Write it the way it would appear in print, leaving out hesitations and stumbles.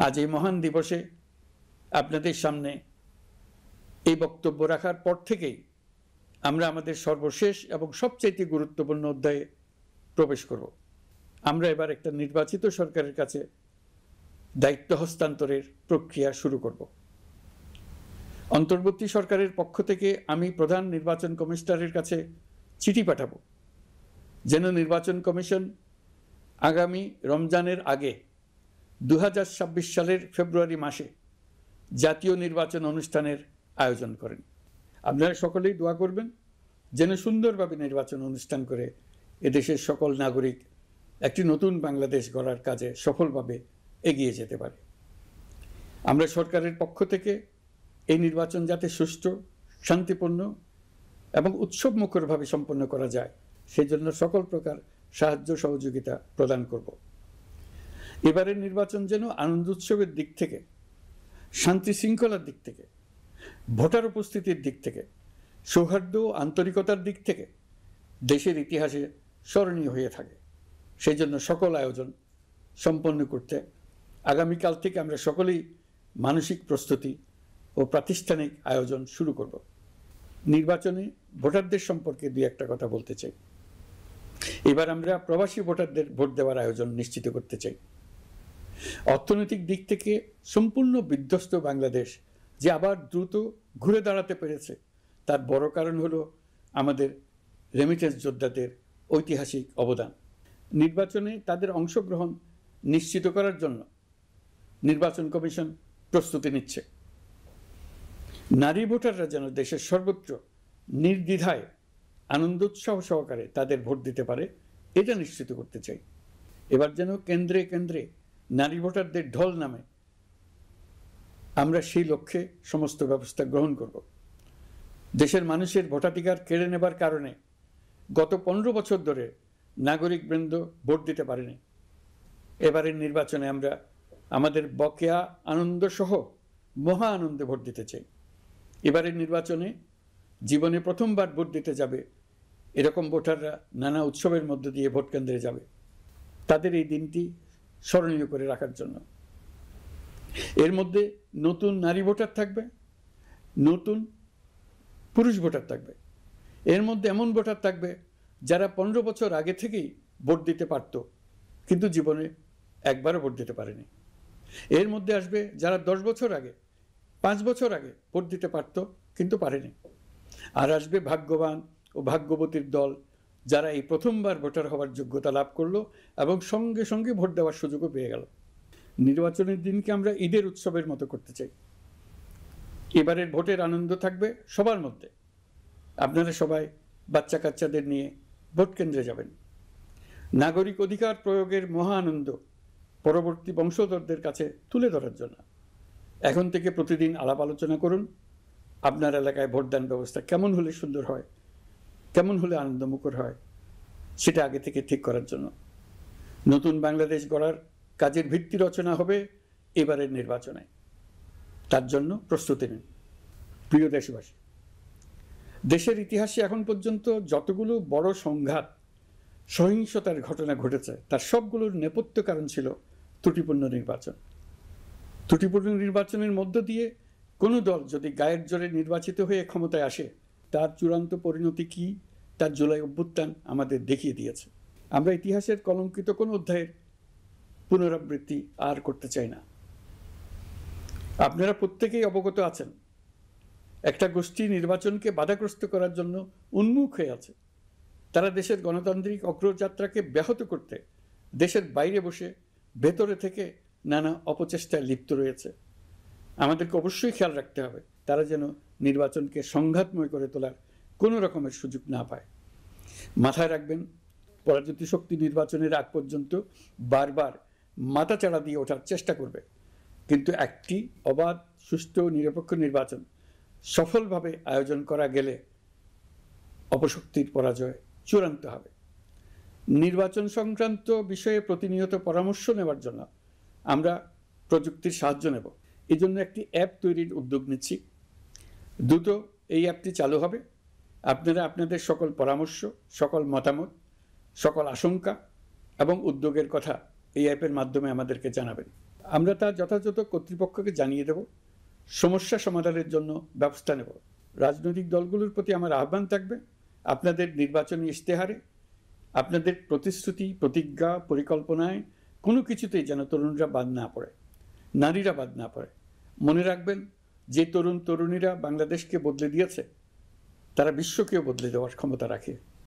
আজ এই মহান দিবসে আপনাদের সামনে এই বক্তব্য রাখার পর থেকেই আমরা আমাদের সর্বশেষ এবং সবচেয়ে গুরুত্বপূর্ণ অধ্যায়ে প্রবেশ করব। আমরা এবার একটা নির্বাচিত সরকারের কাছে দায়িত্ব হস্তান্তরের প্রক্রিয়া শুরু করব। অন্তর্বর্তী সরকারের পক্ষ থেকে আমি প্রধান নির্বাচন কমিশনারের কাছে চিঠি পাঠাবো, যেন নির্বাচন কমিশন আগামী রমজানের আগে 2026 সালের ফেব্রুয়ারি মাসে জাতীয় নির্বাচন অনুষ্ঠানের আয়োজন করেন। আপনারা সকলেই দোয়া করবেন যেন সুন্দরভাবে নির্বাচন অনুষ্ঠান করে এদেশের সকল নাগরিক একটি নতুন বাংলাদেশ গড়ার কাজে সফলভাবে এগিয়ে যেতে পারে। আমরা সরকারের পক্ষ থেকে এই নির্বাচন যাতে সুষ্ঠু, শান্তিপূর্ণ এবং উৎসবমুখরভাবে সম্পন্ন করা যায় সেই জন্য সকল প্রকার সাহায্য সহযোগিতা প্রদান করব। এবারের নির্বাচন যেন আনন্দ উৎসবের দিক থেকে, শান্তি শৃঙ্খলার দিক থেকে, ভোটার উপস্থিতির দিক থেকে, সৌহার্দ্য ও আন্তরিকতার দিক থেকে দেশের ইতিহাসে স্মরণীয় হয়ে থাকে। সেই জন্য সকল আয়োজন সম্পন্ন করতে আগামীকাল থেকে আমরা সকলেই মানসিক প্রস্তুতি ও প্রাতিষ্ঠানিক আয়োজন শুরু করব। নির্বাচনে ভোটারদের সম্পর্কে দুই একটা কথা বলতে চাই। এবার আমরা প্রবাসী ভোটারদের ভোট দেওয়ার আয়োজন নিশ্চিত করতে চাই। অর্থনৈতিক দিক থেকে সম্পূর্ণ বিধ্বস্ত বাংলাদেশ যে আবার দ্রুত ঘুরে দাঁড়াতে পেরেছে তার বড় কারণ হলো আমাদের রেমিটেন্স যোদ্ধাদের ঐতিহাসিক অবদান। নির্বাচনে তাদের অংশগ্রহণ নিশ্চিত করার জন্য নির্বাচন কমিশন প্রস্তুতি নিচ্ছে। নারী ভোটাররা যেন দেশের সর্বত্র নির্দ্বিধায় আনন্দোৎসহ সহকারে তাদের ভোট দিতে পারে এটা নিশ্চিত করতে চাই। এবার যেন কেন্দ্রে কেন্দ্রে নারী ভোটারদের ঢল নামে, আমরা সেই লক্ষ্যে সমস্ত ব্যবস্থা গ্রহণ করব। দেশের মানুষের ভোটাধিকার কেড়ে নেবার কারণে গত 15 বছর ধরে নাগরিকবৃন্দ ভোট দিতে পারেনি। এবারের নির্বাচনে আমরা আমাদের বকেয়া আনন্দ সহ মহা আনন্দে ভোট দিতে চাই। এবারের নির্বাচনে জীবনে প্রথমবার ভোট দিতে যাবে এরকম ভোটাররা নানা উৎসবের মধ্য দিয়ে ভোট কেন্দ্রে যাবে, তাদের এই দিনটি স্মরণীয় করে রাখার জন্য। এর মধ্যে নতুন নারী ভোটার থাকবে, নতুন পুরুষ ভোটার থাকবে, এর মধ্যে এমন ভোটার থাকবে যারা 15 বছর আগে থেকেই ভোট দিতে পারত কিন্তু জীবনে একবারও ভোট দিতে পারেনি। এর মধ্যে আসবে যারা 10 বছর আগে, 5 বছর আগে ভোট দিতে পারত কিন্তু পারেনি। আর আসবে ভাগ্যবান ও ভাগ্যবতীর দল যারা এই প্রথমবার ভোটার হওয়ার যোগ্যতা লাভ করলো এবং সঙ্গে সঙ্গে ভোট দেওয়ার সুযোগও পেয়ে গেল। নির্বাচনের দিনকে আমরা ঈদের উৎসবের মতো করতে চাই। এবারের ভোটের আনন্দ থাকবে সবার মধ্যে। আপনারা সবাই বাচ্চা কাচ্চাদের নিয়ে ভোট কেন্দ্রে যাবেন। নাগরিক অধিকার প্রয়োগের মহা আনন্দ পরবর্তী বংশধরদের কাছে তুলে ধরার জন্য এখন থেকে প্রতিদিন আলাপ আলোচনা করুন। আপনার এলাকায় ভোটদান ব্যবস্থা কেমন হলে সুন্দর হয়, কেমন হলে আনন্দমুখর হয় সেটা আগে থেকে ঠিক করার জন্য নতুন বাংলাদেশ গড়ার কাজের ভিত্তি রচনা হবে এবারের নির্বাচনে। তার জন্য প্রস্তুতি নিন। প্রিয় দেশবাসী, দেশের ইতিহাসে এখন পর্যন্ত যতগুলো বড় সংঘাত, সহিংসতার ঘটনা ঘটেছে তার সবগুলোর নেপথ্য কারণ ছিল ত্রুটিপূর্ণ নির্বাচন। ত্রুটিপূর্ণ নির্বাচনের মধ্য দিয়ে কোনো দল যদি গায়ের জোরে নির্বাচিত হয়ে ক্ষমতায় আসে তার চূড়ান্ত পরিণতি কি তার জুলাই অভ্যুত্থান আমাদের দেখিয়ে দিয়েছে। আমরা ইতিহাসের কলঙ্কিত কোনো অধ্যায়ের পুনরাবৃত্তি আর করতে চাই না। আপনারা প্রত্যেকেই অবগত আছেন একটা গোষ্ঠী নির্বাচনকে বাধাগ্রস্ত করার জন্য উন্মুখ হয়ে আছে। তারা দেশের গণতান্ত্রিক অগ্রযাত্রাকে ব্যাহত করতে দেশের বাইরে বসে ভেতরে থেকে নানা অপচেষ্টায় লিপ্ত রয়েছে। আমাদেরকে অবশ্যই খেয়াল রাখতে হবে তারা যেন নির্বাচনকে সংঘাতময় করে তোলার কোনো রকমের সুযোগ না পায়। মাথায় রাখবেন, পরাজিত শক্তি নির্বাচনের আগ পর্যন্ত বারবার মাথাচাড়া দিয়ে ওঠার চেষ্টা করবে, কিন্তু একটি অবাধ, সুষ্ঠু, নিরপেক্ষ নির্বাচন সফলভাবে আয়োজন করা গেলে অপশক্তির পরাজয় চূড়ান্ত হবে। নির্বাচন সংক্রান্ত বিষয়ে প্রতিনিয়ত পরামর্শ নেওয়ার জন্য আমরা প্রযুক্তির সাহায্য নেব। এই জন্য একটি অ্যাপ তৈরির উদ্যোগ নিচ্ছি। দ্রুত এই অ্যাপটি চালু হবে। আপনারা আপনাদের সকল পরামর্শ, সকল মতামত, সকল আশঙ্কা এবং উদ্যোগের কথা এই অ্যাপের মাধ্যমে আমাদেরকে জানাবেন। আমরা তা যথাযথ কর্তৃপক্ষকে জানিয়ে দেব, সমস্যা সমাধানের জন্য ব্যবস্থা নেব। রাজনৈতিক দলগুলোর প্রতি আমার আহ্বান থাকবে, আপনাদের নির্বাচনী ইশতেহারে আপনাদের প্রতিশ্রুতি, প্রতিজ্ঞা, পরিকল্পনায় কোনো কিছুতেই যেন তরুণরা বাদ না পড়ে, নারীরা বাদ না পড়ে। মনে রাখবেন, যে তরুণ তরুণীরা বাংলাদেশকে বদলে দিয়েছে, তারা বিশ্বকেও বদলে দেওয়ার ক্ষমতা রাখে।